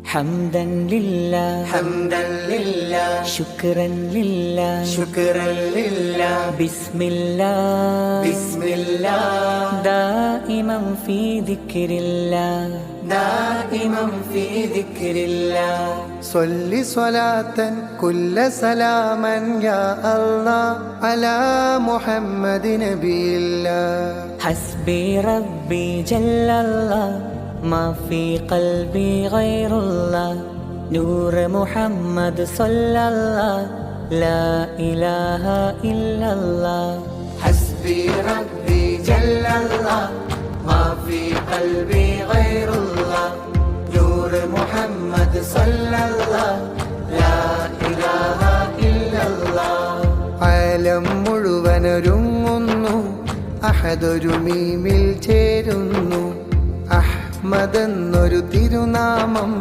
حمدا لله حمدا لله شكرا لله شكرا لله بسم الله بسم الله دائما في ذكر الله دائما في ذكر الله صل صلاة كل سلاما يا الله على محمد نبي الله حسبي ربي جل الله ما في قلبي غير الله نور محمد صلى الله لا إله إلا الله حسبي ربي جل الله ما في قلبي غير الله نور محمد صلى الله لا إله إلا الله ആലം മുഴുവനൊരുങ്ങുന്നു അഹദൊരു മീമിൽ ചേരുന്നു അഹ്മദ് എന്നൊരു തിരുനാമം